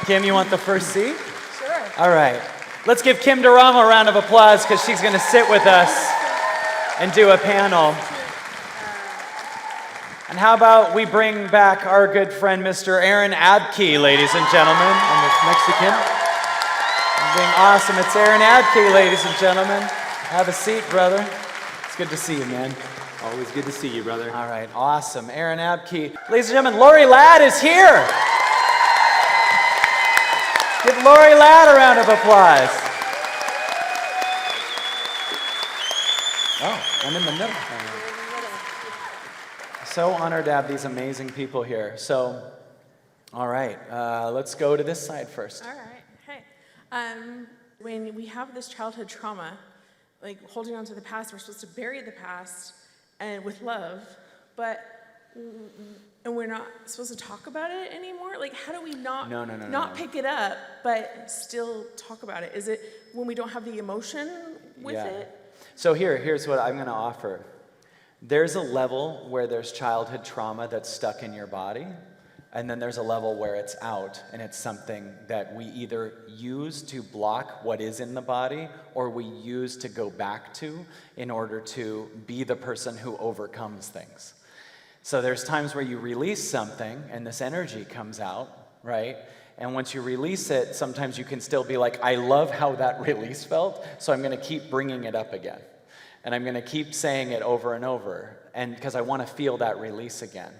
Kim, you want the first seat? Sure. All right. Let's give Kim Deramo a round of applause because she's going to sit with us and do a panel. And how about we bring back our good friend, Mr. Aaron Abke, ladies and gentlemen. And next to Kim. Being awesome. It's Aaron Abke, ladies and gentlemen. Have a seat, brother. It's good to see you, man. Always good to see you, brother. All right, awesome. Aaron Abke. Ladies and gentlemen, Lorie Ladd is here. Give Lorie Ladd a round of applause. Oh, I'm in the middle. So honored to have these amazing people here. So, all right, let's go to this side first. All right. Hey. When we have this childhood trauma, like holding on to the past, we're supposed to bury the past and with love, and we're not supposed to talk about it anymore? Like, how do we not pick it up, but still talk about it? Is it when we don't have the emotion with it? So here's what I'm going to offer. There's a level where there's childhood trauma that's stuck in your body, and then there's a level where it's out, and it's something that we either use to block what is in the body, or we use to go back to in order to be the person who overcomes things. So there's times where you release something, and this energy comes out, right? And once you release it, sometimes you can still be like, I love how that release felt, so I'm going to keep bringing it up again. And I'm going to keep saying it over and over, and because I want to feel that release again.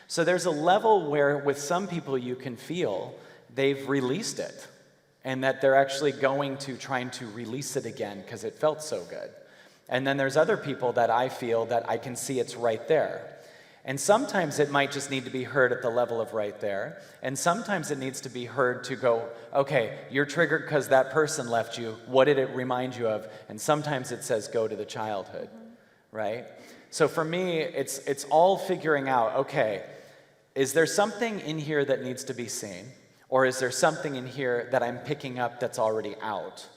So there's a level where with some people you can feel they've released it, and that they're actually going to trying to release it again because it felt so good. And then there's other people that I feel that I can see it's right there. And sometimes it might just need to be heard at the level of right there. And sometimes it needs to be heard to go, okay, you're triggered because that person left you. What did it remind you of? And sometimes it says go to the childhood, right? So for me, it's all figuring out, okay, is there something in here that needs to be seen? Or is there something in here that I'm picking up that's already out?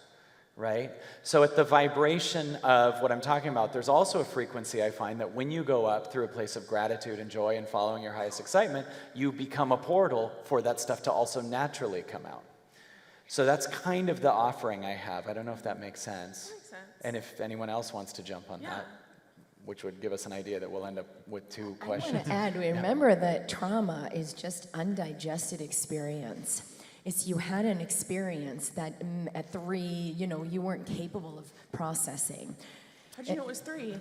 Right? So at the vibration of what I'm talking about, there's also a frequency I find that when you go up through a place of gratitude and joy and following your highest excitement, you become a portal for that stuff to also naturally come out. So that's kind of the offering I have. I don't know if that makes sense. Makes sense. And if anyone else wants to jump on that, which would give us an idea that we'll end up with 2 questions. I want to add, remember that trauma is just undigested experience. It's you had an experience that at 3, you weren't capable of processing. How'd you know it was 3?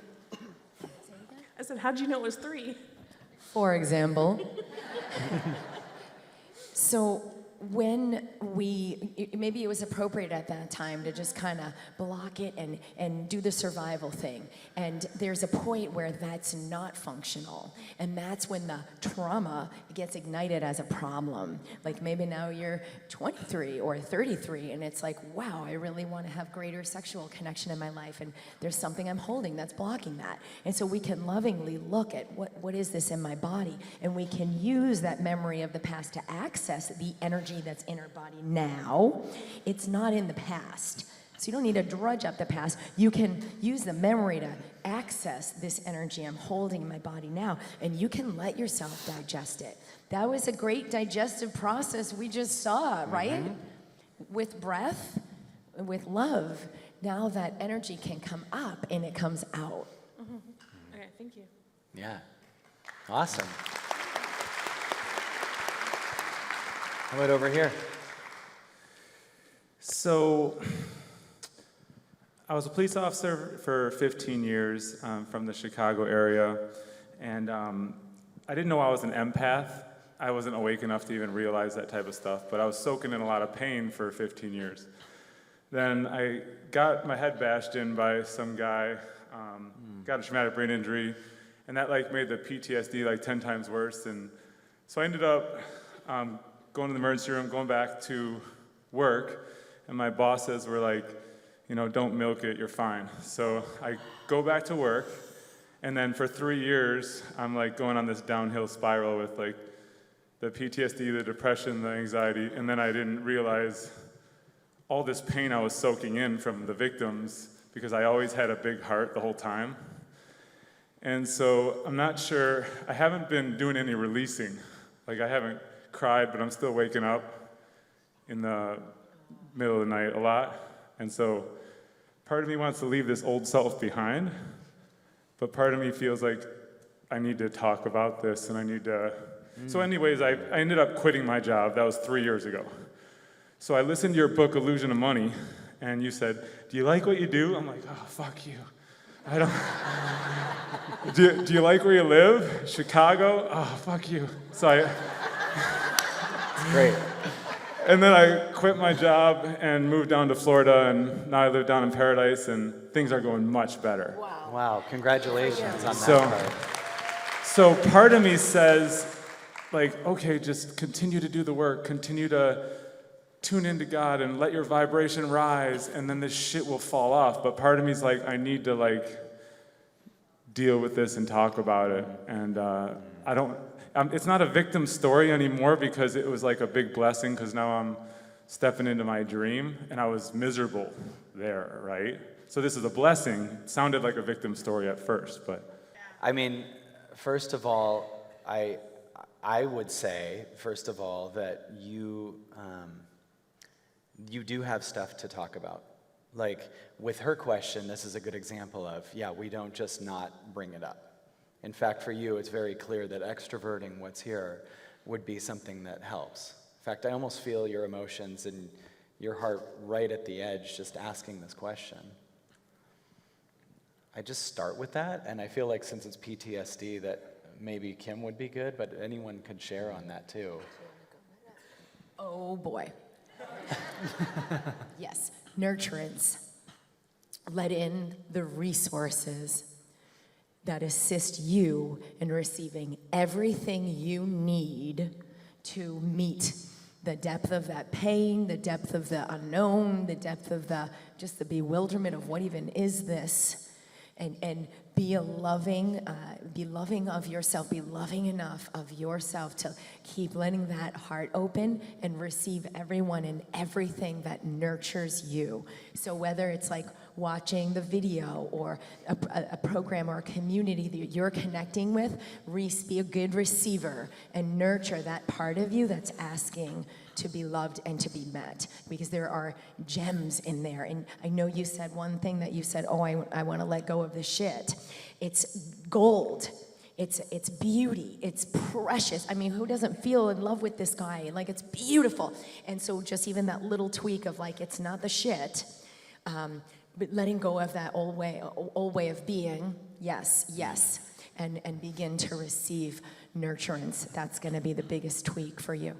I said, how'd you know it was 3? For example. So when maybe it was appropriate at that time to just kind of block it and do the survival thing. And there's a point where that's not functional. And that's when the trauma gets ignited as a problem. Like maybe now you're 23 or 33 and it's like, wow, I really want to have greater sexual connection in my life. And there's something I'm holding that's blocking that. And so we can lovingly look at what is this in my body? And we can use that memory of the past to access the energy that's in our body now. It's not in the past. So you don't need to drudge up the past. You can use the memory to access this energy I'm holding in my body now, and you can let yourself digest it. That was a great digestive process we just saw, right? With breath, with love. Now that energy can come up and it comes out. Okay, thank you. Yeah. Awesome. How about over here? So, I was a police officer for 15 years from the Chicago area, and I didn't know I was an empath. I wasn't awake enough to even realize that type of stuff, but I was soaking in a lot of pain for 15 years. Then I got my head bashed in by some guy, got a traumatic brain injury, and that made the PTSD 10 times worse. And so I ended up going to the emergency room, going back to work, and my bosses were like, don't milk it, you're fine. So I go back to work, and then for 3 years, I'm going on this downhill spiral with the PTSD, the depression, the anxiety, and then I didn't realize all this pain I was soaking in from the victims because I always had a big heart the whole time. And so I'm not sure, I haven't been doing any releasing. I haven't cried, but I'm still waking up. in the middle of the night a lot. And so part of me wants to leave this old self behind, but part of me feels like I need to talk about this and I need to. So anyways, I ended up quitting my job. That was 3 years ago. So I listened to your book, Illusion of Money, and you said, do you like what you do? I'm like, oh, fuck you. I don't. Do you like where you live? Chicago? Oh, fuck you. So Great. And then I quit my job and moved down to Florida, and now I live down in Paradise, and things are going much better. Wow, congratulations on that So- part. So part of me says, like, okay, just continue to do the work, continue to tune into God and let your vibration rise, and then this shit will fall off. But part of me is like, I need to like deal with this and talk about it. And I don't, it's not a victim story anymore because it was like a big blessing because now I'm stepping into my dream and I was miserable there, right? So this is a blessing. It sounded like a victim story at first, but. I mean, first of all, I would say, first of all, that you do have stuff to talk about. Like, with her question, this is a good example of, yeah, we don't just not bring it up. In fact, for you, it's very clear that extroverting what's here would be something that helps. In fact, I almost feel your emotions and your heart right at the edge just asking this question. I just start with that, and I feel like since it's PTSD that maybe Kim would be good, but anyone could share on that too. Oh boy. Yes, nurturance. Let in the resources that assist you in receiving everything you need to meet the depth of that pain, the depth of the unknown, the depth of just the bewilderment of what even is this. And be loving of yourself, be loving enough of yourself to keep letting that heart open and receive everyone and everything that nurtures you. So whether it's like watching the video or a program or a community that you're connecting with, be a good receiver and nurture that part of you that's asking to be loved and to be met, because there are gems in there. And I know you said one thing that you said, oh, I want to let go of the shit. It's gold. It's beauty. It's precious. I mean, who doesn't feel in love with this guy? Like, it's beautiful. And so just even that little tweak of like, it's not the shit, but letting go of that old way of being, yes, and begin to receive nurturance. That's going to be the biggest tweak for you.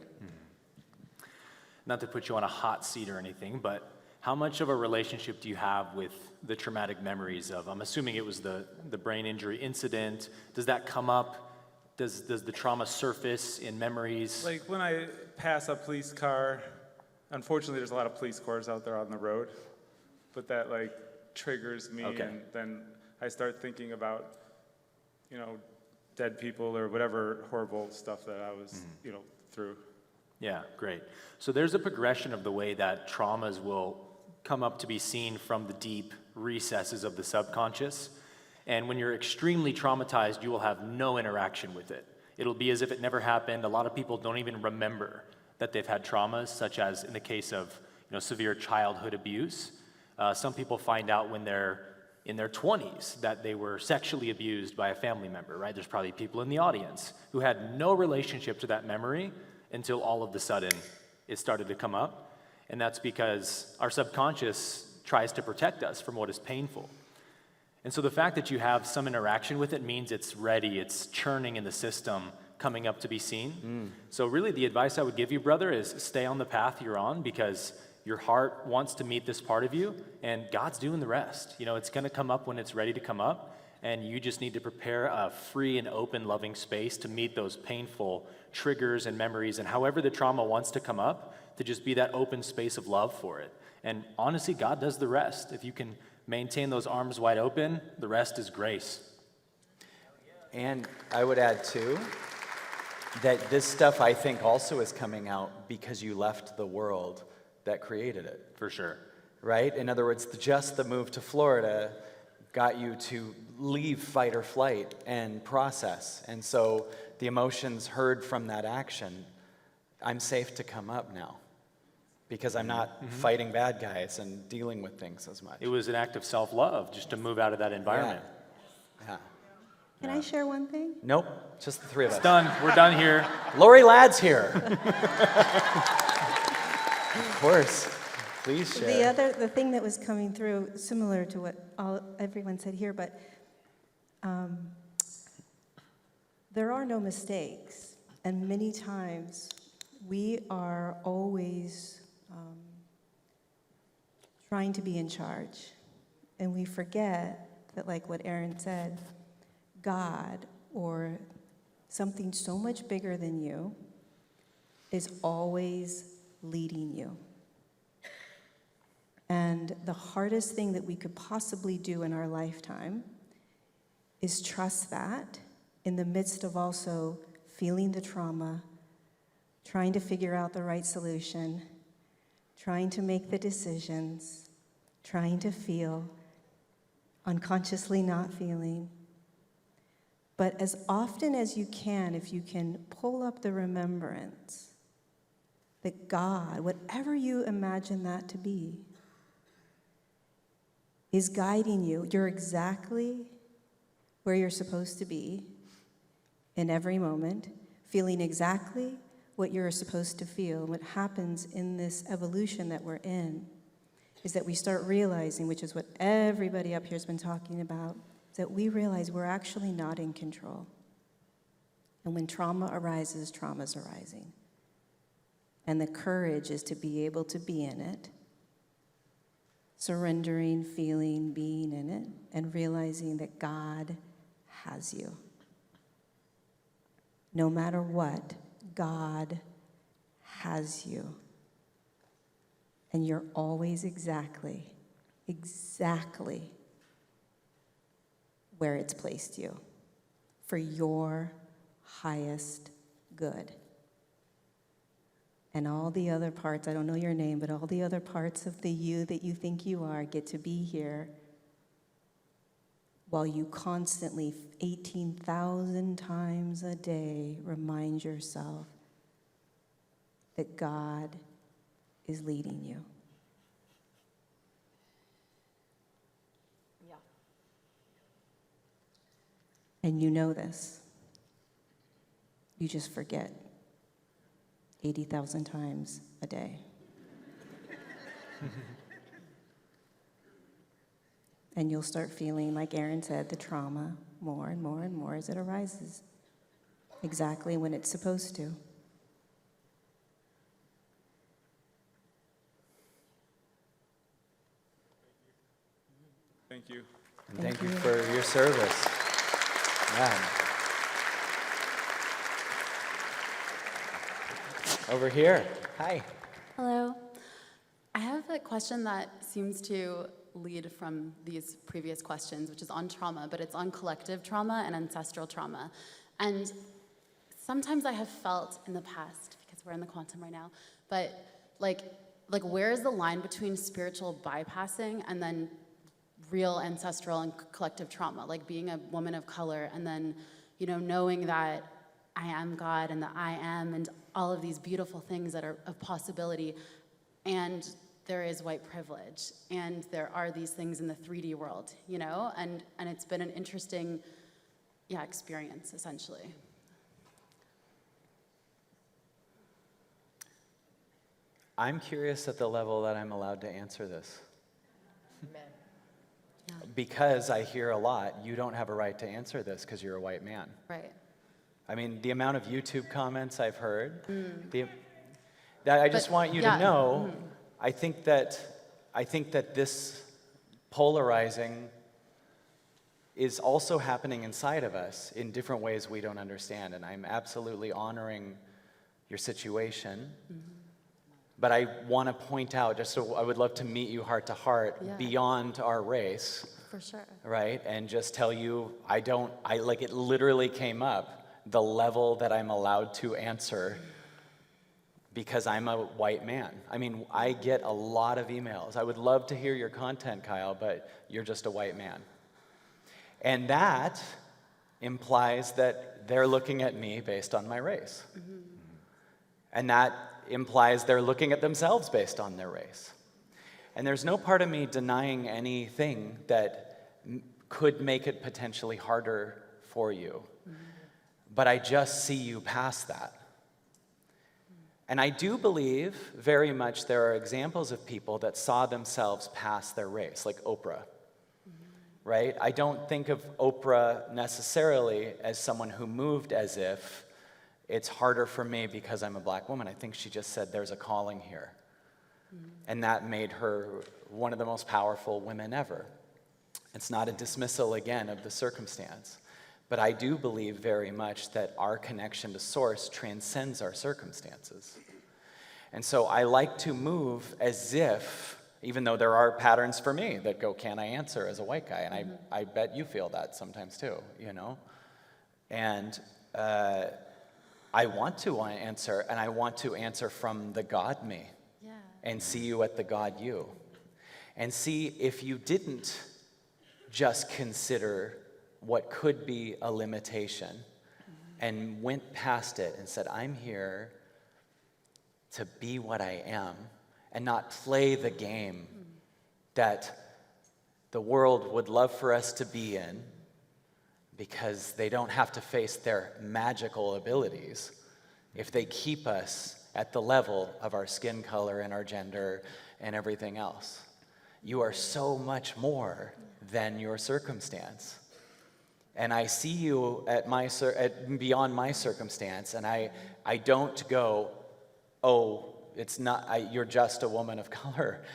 Not to put you on a hot seat or anything, but how much of a relationship do you have with the traumatic memories of, I'm assuming it was the brain injury incident. Does that come up? Does the trauma surface in memories? Like when I pass a police car, unfortunately there's a lot of police cars out there on the road, but that like triggers me, Okay. And then I start thinking about, dead people or whatever horrible stuff that I was, through. Yeah, great. So there's a progression of the way that traumas will come up to be seen from the deep recesses of the subconscious. And when you're extremely traumatized, you will have no interaction with it. It'll be as if it never happened. A lot of people don't even remember that they've had traumas, such as in the case of severe childhood abuse. Some people find out when they're in their 20s that they were sexually abused by a family member, right? There's probably people in the audience who had no relationship to that memory until all of a sudden it started to come up. And that's because our subconscious tries to protect us from what is painful. And so the fact that you have some interaction with it means it's ready, it's churning in the system, coming up to be seen. So really the advice I would give you, brother, is stay on the path you're on, because your heart wants to meet this part of you, and God's doing the rest. It's going to come up when it's ready to come up, and you just need to prepare a free and open, loving space to meet those painful triggers and memories, and however the trauma wants to come up, to just be that open space of love for it. And honestly, God does the rest. If you can maintain those arms wide open, the rest is grace. And I would add, too, that this stuff, I think, also is coming out because you left the world that created it. For sure. Right? In other words, just the move to Florida got you to leave fight or flight and process. And so the emotions heard from that action, I'm safe to come up now. because I'm not fighting bad guys and dealing with things as much. It was an act of self-love just to move out of that environment. Yeah. Can I share one thing? Nope, just the three of us. It's done. We're done here. Lorie Ladd's here. Of course. Please share. The thing that was coming through, similar to what everyone said here, but there are no mistakes, and many times we are always trying to be in charge, and we forget that, like what Aaron said, God or something so much bigger than you is always leading you. And the hardest thing that we could possibly do in our lifetime is trust that in the midst of also feeling the trauma, trying to figure out the right solution, trying to make the decisions, trying to feel, unconsciously not feeling. But as often as you can, if you can pull up the remembrance that God, whatever you imagine that to be, is guiding you. You're exactly where you're supposed to be in every moment, feeling exactly what you're supposed to feel. And what happens in this evolution that we're in is that we start realizing, which is what everybody up here has been talking about, that we realize we're actually not in control. And when trauma arises, trauma's arising. And the courage is to be able to be in it, surrendering, feeling, being in it, and realizing that God has you. No matter what, God has you. And you're always exactly where it's placed you for your highest good. And all the other parts, I don't know your name, but all the other parts of the you that you think you are get to be here while you constantly, 18,000 times a day, remind yourself that God is leading you. Yeah. And you know this. You just forget 80,000 times a day. And you'll start feeling, like Aaron said, the trauma more and more and more as it arises. Exactly when it's supposed to. Thank you. And thank you for your service. Yeah. Over here. Hi. Hello. I have a question that seems to lead from these previous questions, which is on trauma, but it's on collective trauma and ancestral trauma. And sometimes I have felt in the past, because we're in the quantum right now, but like where is the line between spiritual bypassing and then real ancestral and collective trauma, like being a woman of color and then, knowing that I am God and that I am and all of these beautiful things that are of possibility, and there is white privilege, and there are these things in the 3D world, and it's been an interesting, experience, essentially. I'm curious at the level that I'm allowed to answer this. Amen. Yeah. Because I hear a lot, you don't have a right to answer this because you're a white man. Right. I mean, the amount of YouTube comments I've heard, that I just want you to yeah. know, I think that this polarizing is also happening inside of us in different ways we don't understand, and I'm absolutely honoring your situation. But I want to point out, just so I would love to meet you heart to heart beyond our race. For sure. Right? And just tell you, it literally came up, the level that I'm allowed to answer because I'm a white man. I mean, I get a lot of emails. I would love to hear your content, Kyle, but you're just a white man. And that implies that they're looking at me based on my race. And that implies they're looking at themselves based on their race. And there's no part of me denying anything that could make it potentially harder for you. But I just see you past that. And I do believe very much there are examples of people that saw themselves past their race, like Oprah, right? I don't think of Oprah necessarily as someone who moved as if it's harder for me because I'm a black woman. I think she just said there's a calling here. And that made her one of the most powerful women ever. It's not a dismissal, again, of the circumstance. But I do believe very much that our connection to Source transcends our circumstances. And so I like to move as if, even though there are patterns for me that go, can I answer as a white guy? And I bet you feel that sometimes too, you know? And I want to answer, and I want to answer from the God me. Yeah. And see you at the God you. And see if you didn't just consider what could be a limitation and went past it and said, I'm here to be what I am and not play the game that the world would love for us to be in because they don't have to face their magical abilities if they keep us at the level of our skin color and our gender and everything else. You are so much more than your circumstance. And I see you at beyond my circumstance, and I don't go, oh, it's not, you're just a woman of color,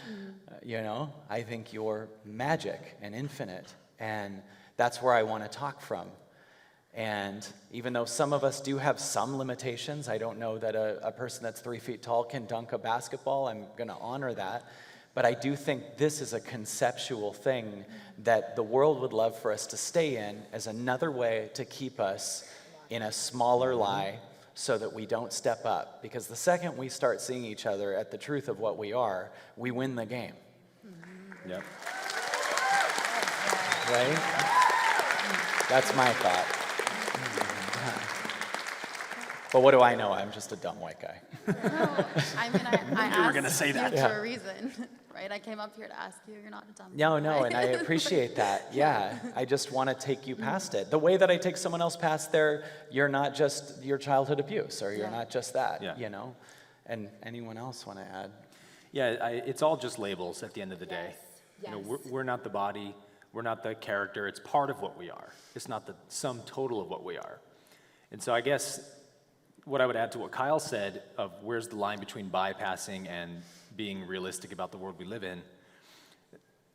you know? I think you're magic and infinite, and that's where I want to talk from. And even though some of us do have some limitations, I don't know that a person that's 3 feet tall can dunk a basketball. I'm going to honor that. But I do think this is a conceptual thing that the world would love for us to stay in as another way to keep us in a smaller lie so that we don't step up. Because the second we start seeing each other at the truth of what we are, we win the game. Yep. Right? That's my thought. But what do I know? I'm just a dumb white guy. No, I mean, I You were asked gonna say you that. for a reason, right? I came up here to ask you. You're not a dumb No, guy. and I appreciate that. Yeah, I just want to take you past it. The way that I take someone else past there, you're not just your childhood abuse, or you're not just that, Yeah. you know? And anyone else want to add? Yeah, it's all just labels at the end of the day. Yes. You know, we're not the body, we're not the character, it's part of what we are. It's not the sum total of what we are. And so I guess what I would add to what Kyle said of where's the line between bypassing and being realistic about the world we live in,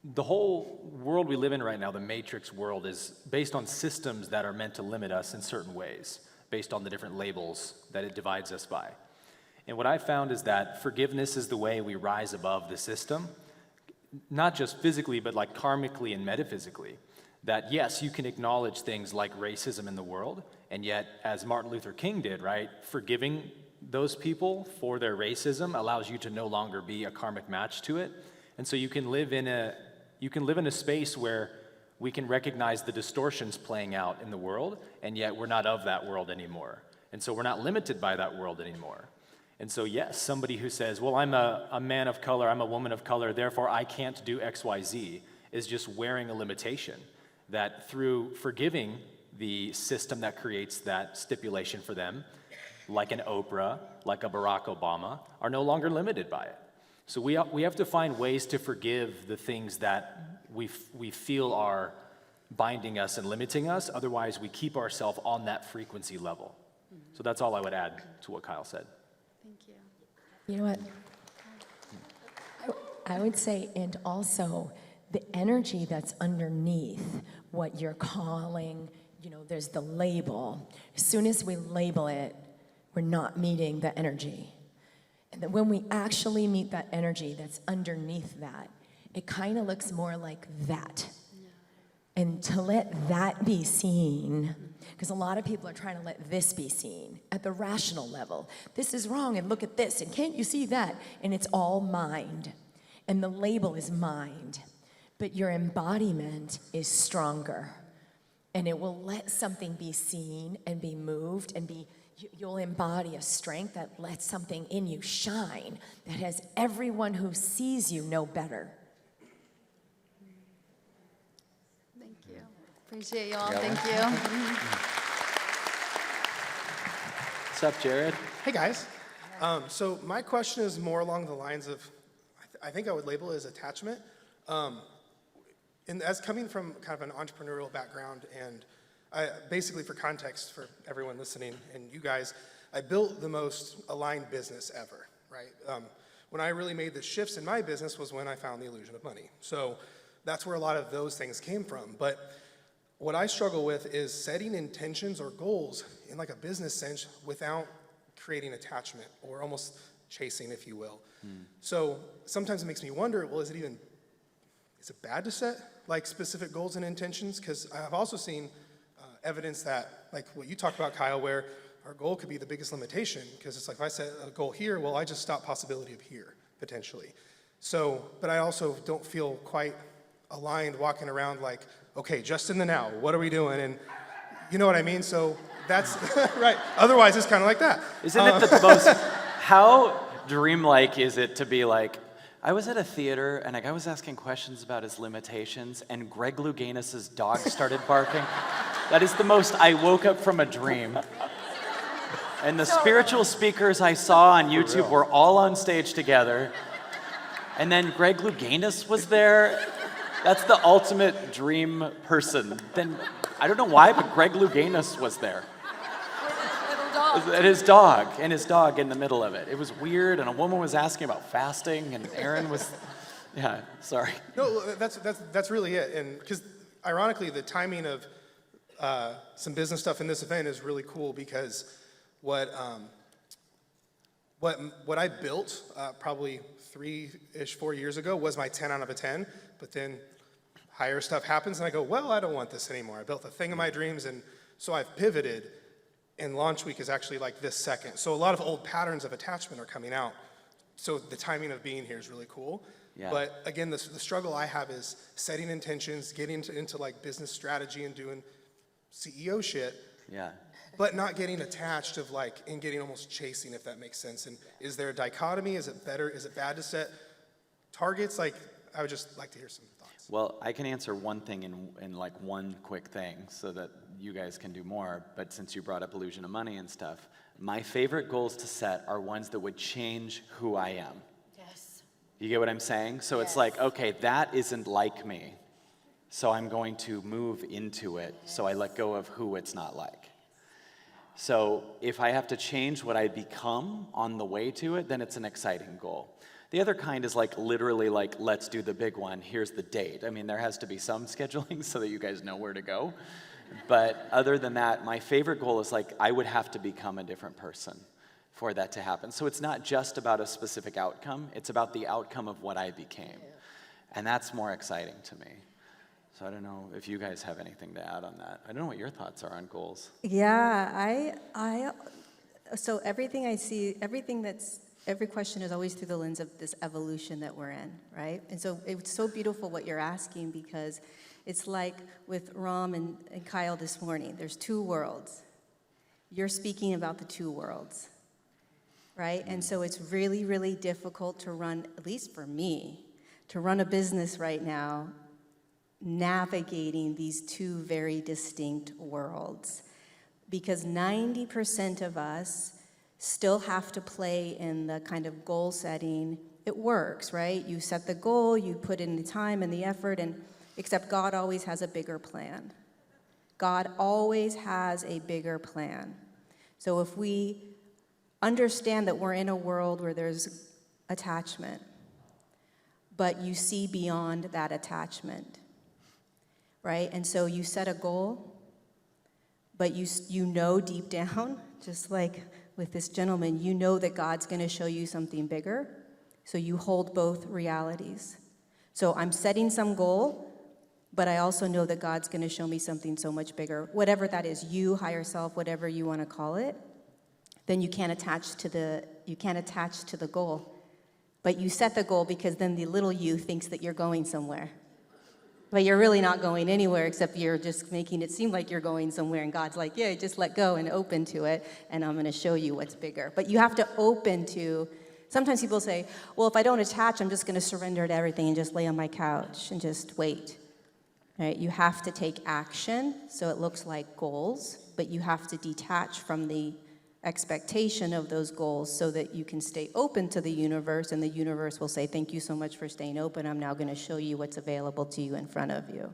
the whole world we live in right now, the matrix world, is based on systems that are meant to limit us in certain ways, based on the different labels that it divides us by. And what I found is that forgiveness is the way we rise above the system, not just physically, but like karmically and metaphysically. That yes, you can acknowledge things like racism in the world, and yet, as Martin Luther King did, right, forgiving those people for their racism allows you to no longer be a karmic match to it. And so you can live in a space where we can recognize the distortions playing out in the world, and yet we're not of that world anymore. And so we're not limited by that world anymore. And so yes, somebody who says, well, I'm a man of color, I'm a woman of color, therefore I can't do X, Y, Z, is just wearing a limitation. That through forgiving the system that creates that stipulation for them, like an Oprah, like a Barack Obama, are no longer limited by it. So we have to find ways to forgive the things that we feel are binding us and limiting us, otherwise we keep ourselves on that frequency level. So that's all I would add to what Kyle said. Thank you. You know what? I would say, and also the energy that's underneath what you're calling, you know, there's the label. As soon as we label it, we're not meeting the energy. And then when we actually meet that energy that's underneath that, it kind of looks more like that. And to let that be seen, because a lot of people are trying to let this be seen at the rational level. This is wrong, and look at this, and can't you see that? And it's all mind. And the label is mind. But your embodiment is stronger. And it will let something be seen and be moved and be you'll embody a strength that lets something in you shine, that has everyone who sees you know better. Thank you. Appreciate you all. Yeah. Thank you. What's up, Jared? Hey guys. So my question is more along the lines of, I think I would label it as attachment. And as coming from kind of an entrepreneurial background, and basically for context for everyone listening and you guys, I built the most aligned business ever, right? When I really made the shifts in my business was when I found the illusion of money. So that's where a lot of those things came from. But what I struggle with is setting intentions or goals in like a business sense without creating attachment or almost chasing, if you will. So sometimes it makes me wonder, well, is it bad to set like specific goals and intentions? Because I've also seen evidence that, like what you talked about, Kyle, where our goal could be the biggest limitation, because it's like if I set a goal here, well, I just stop possibility of here, potentially. So, but I also don't feel quite aligned walking around like, okay, just in the now, what are we doing? And you know what I mean? So that's, right. Otherwise, it's kind of like that. Isn't it the most, how dreamlike is it to be like, I was at a theater and a guy was asking questions about his limitations and Greg Louganis's dog started barking. That is the most, I woke up from a dream. And the spiritual speakers I saw on YouTube were all on stage together. And then Greg Louganis was there. That's the ultimate dream person. Then, I don't know why, but Greg Louganis was there. And his dog in the middle of it. It was weird, and a woman was asking about fasting, and Aaron was, yeah, sorry. No, that's really it. And because ironically, the timing of some business stuff in this event is really cool, because what I built probably 4 years ago was my 10 out of a 10, but then higher stuff happens and I go, well, I don't want this anymore. I built the thing of my dreams, and so I've pivoted, and launch week is actually like this second. So a lot of old patterns of attachment are coming out. So the timing of being here is really cool. Yeah. But again, the struggle I have is setting intentions, getting into like business strategy and doing CEO shit. Yeah. But not getting attached of like, and getting almost chasing, if that makes sense. And is there a dichotomy? Is it bad to set targets? Like, I would just like to hear some thoughts. Well, I can answer one thing in like one quick thing so that you guys can do more. But since you brought up illusion of money and stuff, my favorite goals to set are ones that would change who I am. Yes. You get what I'm saying? So it's like, okay, that isn't like me. So I'm going to move into it. So I let go of who it's not like. So if I have to change what I become on the way to it, then it's an exciting goal. The other kind is like literally like, let's do the big one, here's the date. I mean, there has to be some scheduling so that you guys know where to go. But other than that, my favorite goal is like, I would have to become a different person for that to happen. So it's not just about a specific outcome, it's about the outcome of what I became. And that's more exciting to me. So I don't know if you guys have anything to add on that. I don't know what your thoughts are on goals. Yeah, so everything I see, every question is always through the lens of this evolution that we're in, right? And so it's so beautiful what you're asking, because it's like with Ram and Kyle this morning, there's two worlds. You're speaking about the two worlds, right? And so it's really, really difficult to run, at least for me, to run a business right now navigating these two very distinct worlds, because 90% of us still have to play in the kind of goal setting. It works, right? You set the goal, you put in the time and the effort, and except God always has a bigger plan. God always has a bigger plan. So if we understand that we're in a world where there's attachment, but you see beyond that attachment, right? And so you set a goal, but you know deep down, just like with this gentleman, you know that God's going to show you something bigger, so you hold both realities. So I'm setting some goal, but I also know that God's going to show me something so much bigger, whatever that is, you, higher self, whatever you want to call it. Then you can't attach to the goal, but you set the goal because then the little you thinks that you're going somewhere. But you're really not going anywhere, except you're just making it seem like you're going somewhere, and God's like, yeah, just let go and open to it, and I'm going to show you what's bigger. But you have to open to, sometimes people say, well, if I don't attach, I'm just going to surrender to everything and just lay on my couch and just wait. Right? You have to take action, so it looks like goals, but you have to detach from the expectation of those goals so that you can stay open to the universe, and the universe will say, thank you so much for staying open. I'm now going to show you what's available to you in front of you.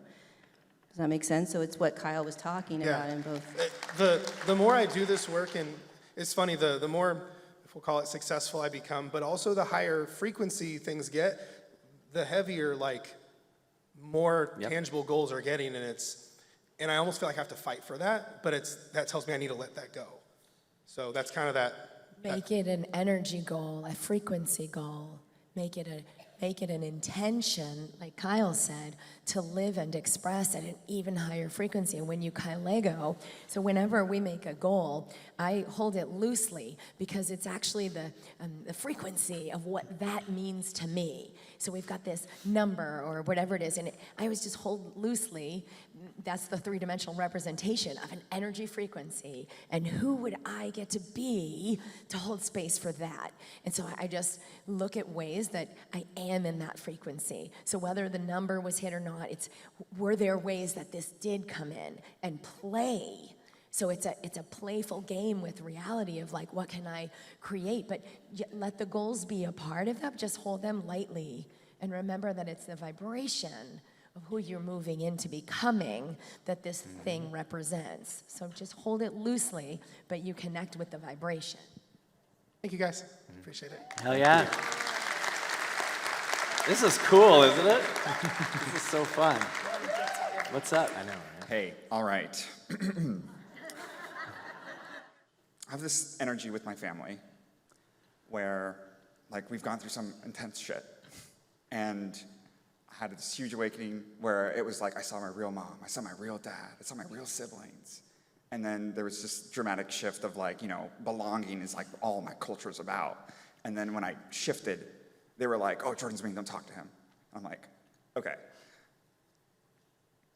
Does that make sense? So it's what Kyle was talking about in both. The more I do this work, and it's funny, the more, if we'll call it successful I become, but also the higher frequency things get, the heavier, like, more tangible goals are getting, and I almost feel like I have to fight for that, but that tells me I need to let that go. So that's kind of that. Make it an energy goal, a frequency goal. Make it an intention, like Kyle said, to live and express at an even higher frequency. And when you Lego, so whenever we make a goal, I hold it loosely because it's actually the frequency of what that means to me. So we've got this number or whatever it is, and I always just hold loosely. That's the three-dimensional representation of an energy frequency. And who would I get to be to hold space for that? And so I just look at ways that I am in that frequency. So whether the number was hit or not, were there ways that this did come in and play? So it's a playful game with reality of like, what can I create? But let the goals be a part of that. Just hold them lightly and remember that it's the vibration of who you're moving into becoming that this thing represents. So just hold it loosely, but you connect with the vibration. Thank you, guys. Appreciate it. Hell yeah. This is cool, isn't it? This is so fun. What's up? I know, right? Hey, all right. I have this energy with my family where, like, we've gone through some intense shit. And I had this huge awakening where it was like I saw my real mom, I saw my real dad, I saw my real siblings. And then there was this dramatic shift of like, belonging is like all my culture is about. And then when I shifted, they were like, oh, Jordan's being, don't talk to him. I'm like, okay.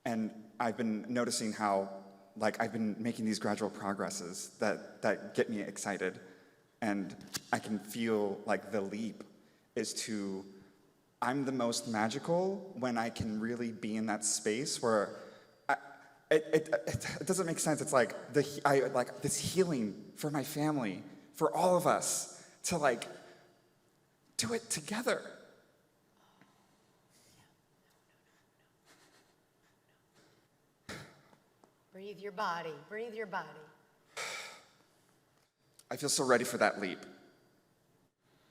And I've been noticing how, like, I've been making these gradual progresses that get me excited. And I can feel like the leap is to, I'm the most magical when I can really be in that space where it doesn't make sense. It's like like this healing for my family, for all of us to like do it together. Breathe your body. Breathe your body. I feel so ready for that leap.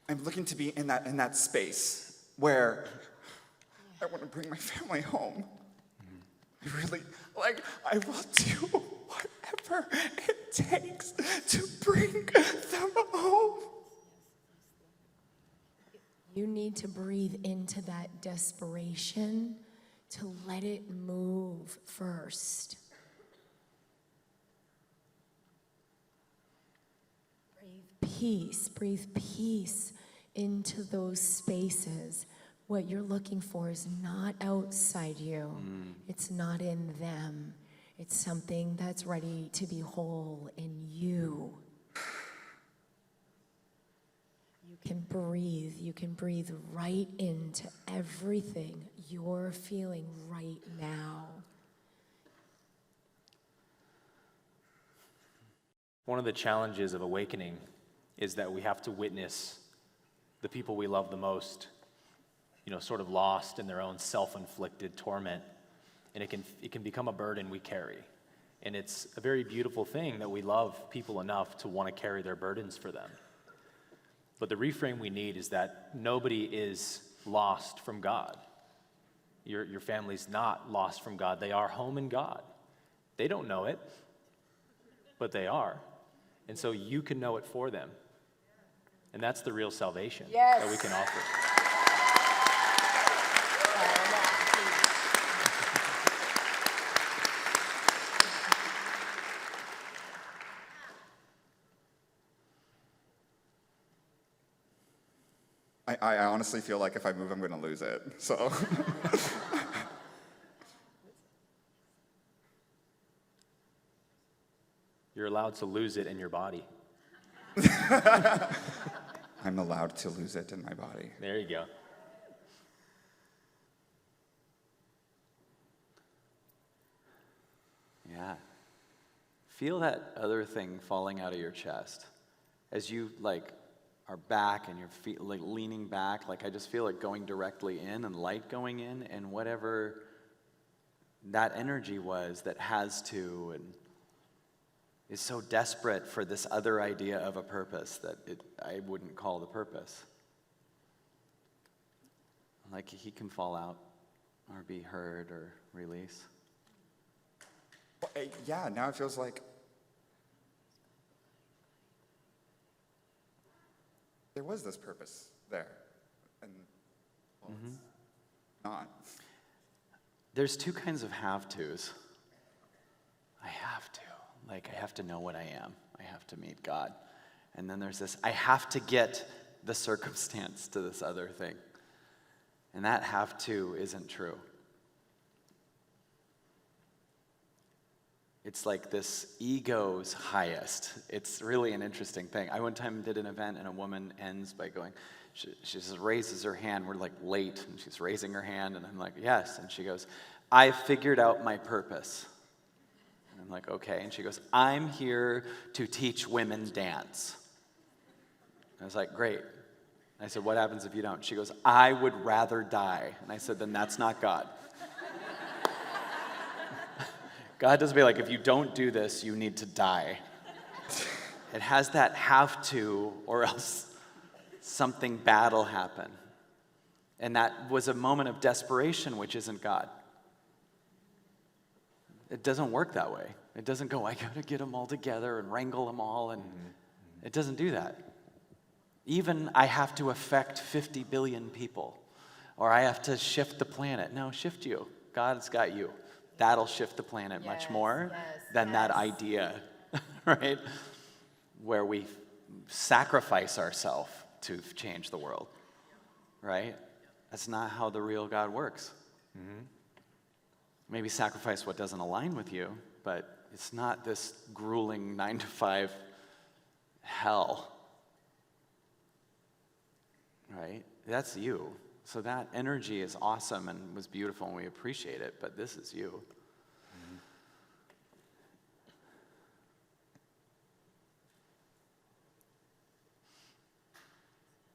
I'm looking to be in that space where I want to bring my family home. I really, I will do whatever it takes to bring them home. You need to breathe into that desperation to let it move first. Breathe peace into those spaces. What you're looking for is not outside you. It's not in them. It's something that's ready to be whole in you. You can breathe right into everything you're feeling right now. One of the challenges of awakening is that we have to witness the people we love the most, sort of lost in their own self-inflicted torment. And it can become a burden we carry. And it's a very beautiful thing that we love people enough to want to carry their burdens for them. But the reframe we need is that nobody is lost from God. Your family's not lost from God. They are home in God. They don't know it, but they are. And so you can know it for them. And that's the real salvation that we can offer. I honestly feel like if I move, I'm going to lose it. So, You're allowed to lose it in your body. I'm allowed to lose it in my body. There you go. Yeah. Feel that other thing falling out of your chest. As you are back and your feet leaning back, I just feel it going directly in and light going in, and whatever that energy was that has to and is so desperate for this other idea of a purpose that I wouldn't call the purpose. He can fall out or be heard or release. Well, yeah, now it feels like there was this purpose there, and it's not. There's two kinds of have-tos. I have to. I have to know what I am. I have to meet God. And then there's this, I have to get the circumstance to this other thing. And that have to isn't true. It's like this ego's highest. It's really an interesting thing. I one time did an event and a woman ends by going, she just raises her hand. We're late and she's raising her hand and I'm like, yes. And she goes, I figured out my purpose. And I'm like, okay. And she goes, I'm here to teach women dance. I was like, great. I said, what happens if you don't? She goes, I would rather die. And I said, then that's not God. God doesn't be like, if you don't do this, you need to die. It has that have to, or else something bad will happen. And that was a moment of desperation, which isn't God. It doesn't work that way. It doesn't go, I gotta get them all together and wrangle them all, and it doesn't do that. Even I have to affect 50 billion people, or I have to shift the planet. No, shift you. God's got you. That'll shift the planet much more than that idea, right? Where we sacrifice ourselves to change the world, right? That's not how the real God works. Maybe sacrifice what doesn't align with you, but it's not this grueling 9-to-5 hell, right? That's you. So that energy is awesome and was beautiful and we appreciate it, but this is you.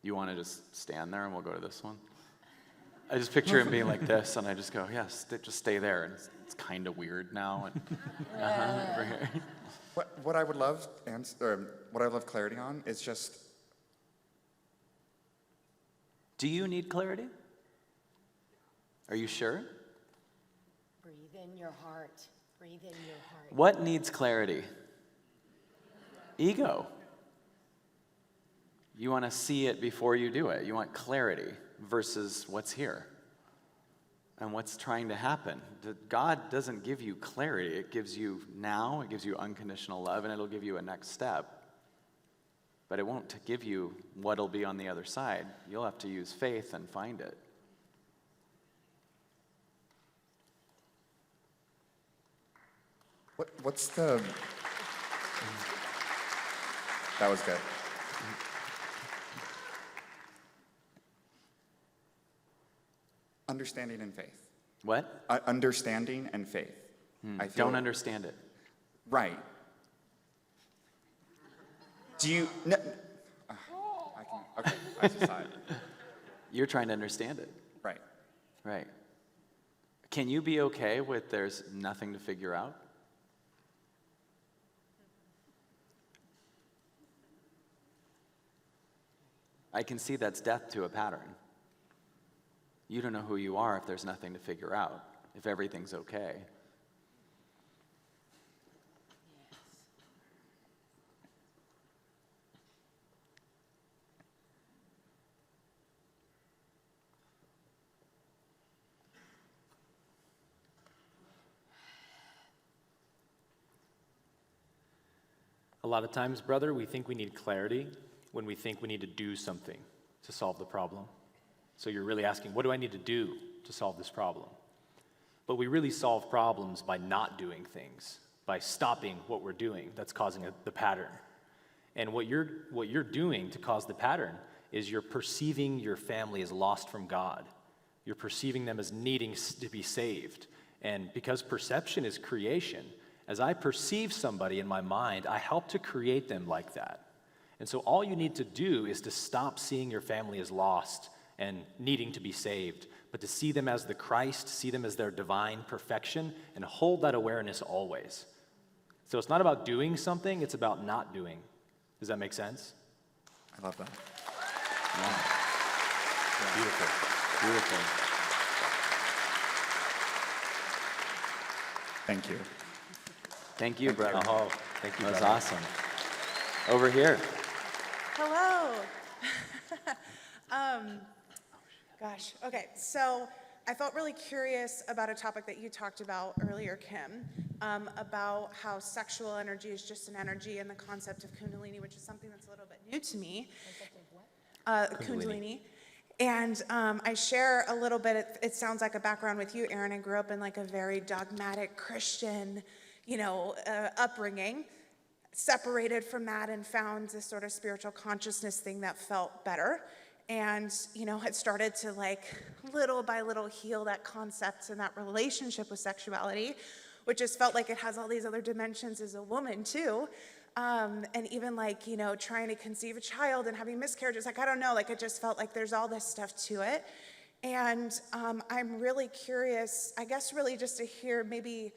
You want to just stand there and we'll go to this one? I just picture him being like this and I just go, yes, just stay there. And it's kind of weird now. And, over here. What I would love, what I love clarity on is just, do you need clarity? Are you sure? Breathe in your heart. Breathe in your heart. What needs clarity? Ego. You want to see it before you do it. You want clarity versus what's here and what's trying to happen. God doesn't give you clarity. It gives you now, it gives you unconditional love, and it'll give you a next step. But it won't give you what'll be on the other side. You'll have to use faith and find it. what's the... That was good. Understanding and faith. What? Understanding and faith. I Don't understand it. Right. Do you... No, okay, I decide. You're trying to understand it. Right. Right. Can you be okay with there's nothing to figure out? I can see that's death to a pattern. You don't know who you are if there's nothing to figure out, if everything's okay. A lot of times, brother, we think we need clarity when we think we need to do something to solve the problem. So you're really asking, what do I need to do to solve this problem? But we really solve problems by not doing things, by stopping what we're doing that's causing the pattern. And what you're doing to cause the pattern is you're perceiving your family as lost from God. You're perceiving them as needing to be saved. And because perception is creation, as I perceive somebody in my mind, I help to create them like that. And so all you need to do is to stop seeing your family as lost and needing to be saved, but to see them as the Christ, see them as their divine perfection, and hold that awareness always. So it's not about doing something, it's about not doing. Does that make sense? I love that. Yeah. Beautiful. Beautiful. Thank you. Thank you, brother. Oh, thank you. That was brother. awesome. Over here. Hello. Gosh, okay, so I felt really curious about a topic that you talked about earlier, Kim, about how sexual energy is just an energy, and the concept of Kundalini, which is something that's a little bit new to me. Kundalini. And I share a little bit, it sounds like a background with you, Aaron. I grew up in like a very dogmatic Christian, upbringing, separated from that and found this sort of spiritual consciousness thing that felt better. And, had started to little by little heal that concept and that relationship with sexuality, which just felt like it has all these other dimensions as a woman too. And even trying to conceive a child and having miscarriages, I don't know, it just felt like there's all this stuff to it. And I'm really curious, I guess really just to hear maybe,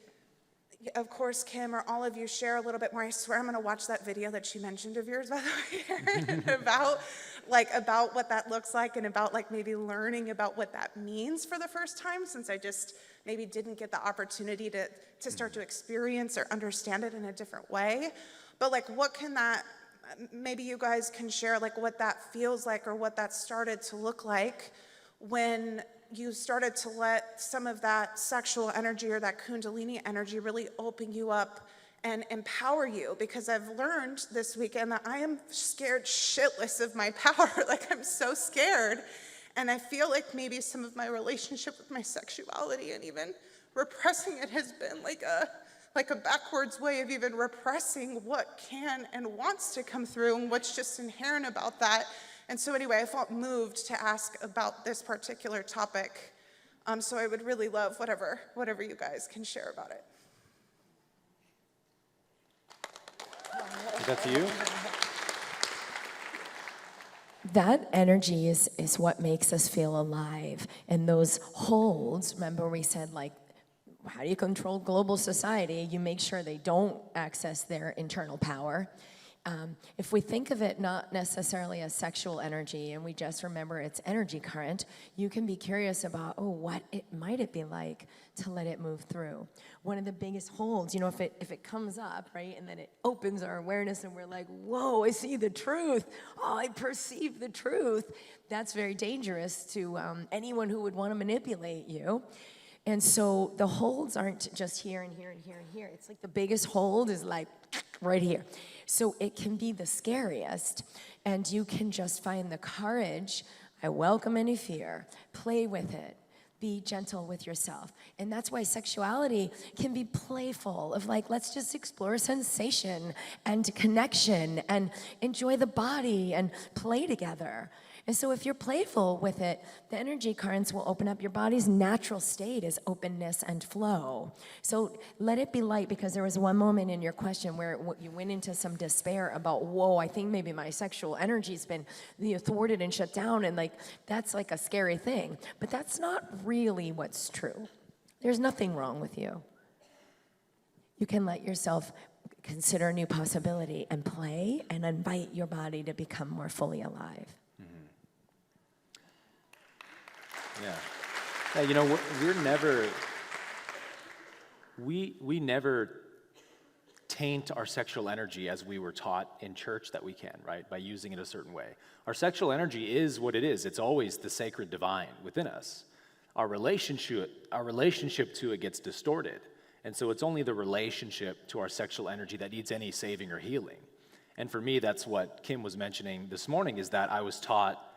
of course, Kim or all of you share a little bit more. I swear I'm going to watch that video that she mentioned of yours, by the way, Aaron, about what that looks like and about maybe learning about what that means for the first time, since I just maybe didn't get the opportunity to start to experience or understand it in a different way. But what can that, maybe you guys can share what that feels like or what that started to look like when you started to let some of that sexual energy or that Kundalini energy really open you up and empower you. Because I've learned this weekend that I am scared shitless of my power. I'm so scared. And I feel like maybe some of my relationship with my sexuality and even repressing it has been like a backwards way of even repressing what can and wants to come through and what's just inherent about that. And so anyway, I felt moved to ask about this particular topic. So I would really love whatever you guys can share about it. Is that to you? That energy is what makes us feel alive. And those holds, remember we said how do you control global society? You make sure they don't access their internal power. If we think of it not necessarily as sexual energy and we just remember its energy current, you can be curious about, what might it be like to let it move through. One of the biggest holds, if it comes up, right, and then it opens our awareness and we're like, whoa, I see the truth. Oh, I perceive the truth. That's very dangerous to anyone who would want to manipulate you. And so the holds aren't just here and here and here and here. It's the biggest hold is right here. So it can be the scariest, and you can just find the courage. I welcome any fear. Play with it. Be gentle with yourself. And that's why sexuality can be playful, of let's just explore sensation and connection and enjoy the body and play together. And so if you're playful with it, the energy currents will open up. Your body's natural state is openness and flow. So let it be light, because there was one moment in your question where you went into some despair about, whoa, I think maybe my sexual energy's been thwarted and shut down, and that's a scary thing. But that's not really what's true. There's nothing wrong with you. You can let yourself consider a new possibility and play and invite your body to become more fully alive. Yeah, we never taint our sexual energy as we were taught in church that we can, right? By using it a certain way. Our sexual energy is what it is. It's always the sacred divine within us. Our relationship to it gets distorted. And so it's only the relationship to our sexual energy that needs any saving or healing. And for me, that's what Kim was mentioning this morning, is that I was taught,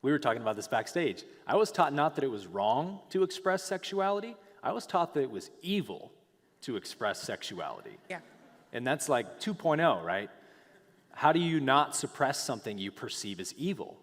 we were talking about this backstage, I was taught not that it was wrong to express sexuality, I was taught that it was evil to express sexuality. Yeah. And that's like 2.0, right? How do you not suppress something you perceive as evil?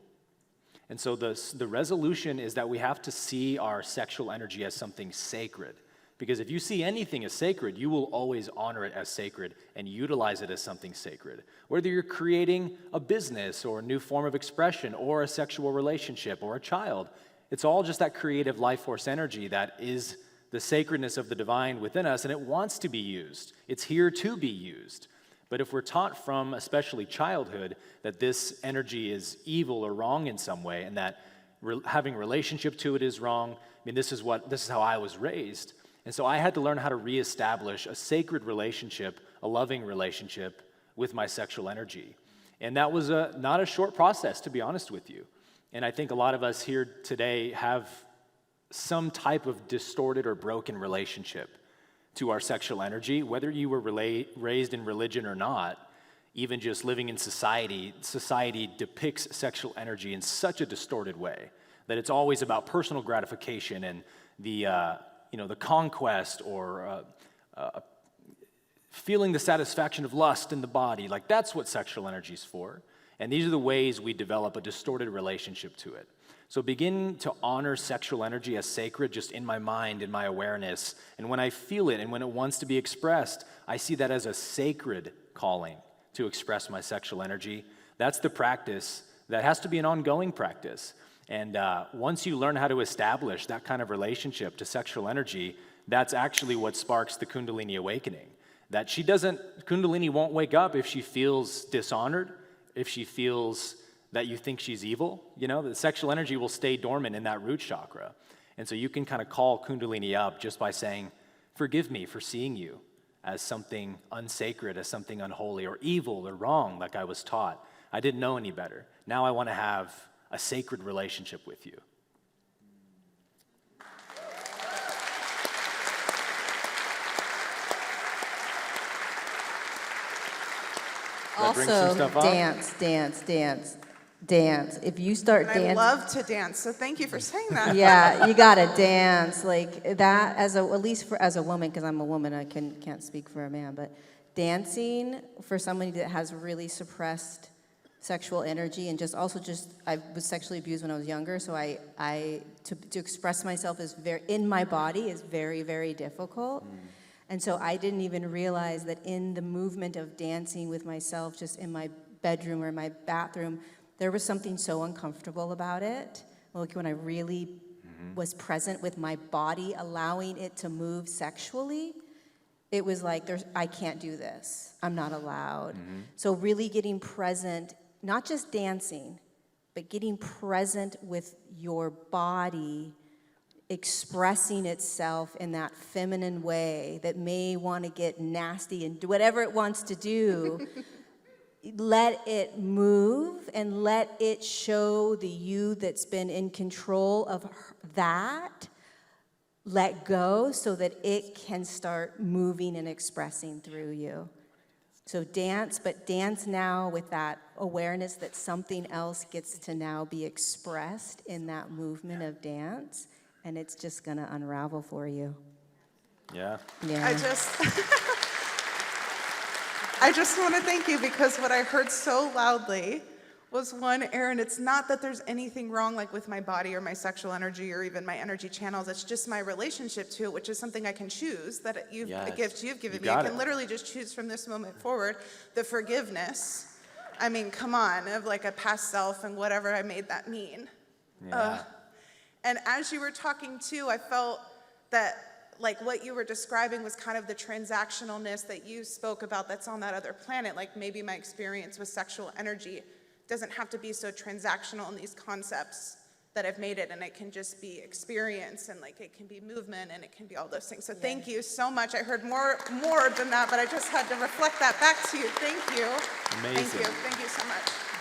And so the resolution is that we have to see our sexual energy as something sacred. Because if you see anything as sacred, you will always honor it as sacred and utilize it as something sacred. Whether you're creating a business or a new form of expression or a sexual relationship or a child, it's all just that creative life force energy that is the sacredness of the divine within us, and it wants to be used. It's here to be used. But if we're taught from especially childhood that this energy is evil or wrong in some way, and that having relationship to it is wrong, I mean, this is how I was raised. And so I had to learn how to reestablish a sacred relationship, a loving relationship with my sexual energy. And that was not a short process, to be honest with you. And I think a lot of us here today have some type of distorted or broken relationship to our sexual energy, whether you were raised in religion or not. Even just living in society depicts sexual energy in such a distorted way that it's always about personal gratification and the conquest or feeling the satisfaction of lust in the body. Like, that's what sexual energy is for. And these are the ways we develop a distorted relationship to it. So begin to honor sexual energy as sacred just in my mind, in my awareness. And when I feel it and when it wants to be expressed, I see that as a sacred calling to express my sexual energy. That's the practice. That has to be an ongoing practice. And once you learn how to establish that kind of relationship to sexual energy, that's actually what sparks the Kundalini awakening. That Kundalini won't wake up if she feels dishonored, if she feels that you think she's evil. The sexual energy will stay dormant in that root chakra. And so you can kind of call Kundalini up just by saying, forgive me for seeing you as something unsacred, as something unholy or evil or wrong like I was taught. I didn't know any better. Now I want to have a sacred relationship with you. Also, dance. If you start dancing. I love to dance, so thank you for saying that. Yeah, you gotta dance like that. At least as a woman, because I'm a woman, I can't speak for a man. But dancing for somebody that has really suppressed sexual energy, and I was sexually abused when I was younger, so to express myself in my body is very, very difficult. And so I didn't even realize that in the movement of dancing with myself, just in my bedroom or my bathroom, there was something so uncomfortable about it. Like when I really was present with my body, allowing it to move sexually, it was like, I can't do this. I'm not allowed. So really getting present, not just dancing, but getting present with your body, expressing itself in that feminine way that may want to get nasty and do whatever it wants to do. Let it move and let it show the you that's been in control of that. Let go so that it can start moving and expressing through you. So dance, but dance now with that awareness that something else gets to now be expressed in that movement of dance, and it's just going to unravel for you. Yeah. I just want to thank you, because what I heard so loudly was, one, Aaron, it's not that there's anything wrong like with my body or my sexual energy or even my energy channels. It's just my relationship to it, which is something I can choose, that a gift you've given me. I can literally just choose from this moment forward. The forgiveness, I mean, come on, of like a past self and whatever I made that mean. Yeah. And as you were talking too, I felt that like what you were describing was kind of the transactionalness that you spoke about that's on that other planet. Like maybe my experience with sexual energy doesn't have to be so transactional in these concepts that I've made it, and it can just be experience, and like it can be movement, and it can be all those things. So thank you so much. I heard more than that, but I just had to reflect that back to you. Thank you. Amazing. Thank you so much.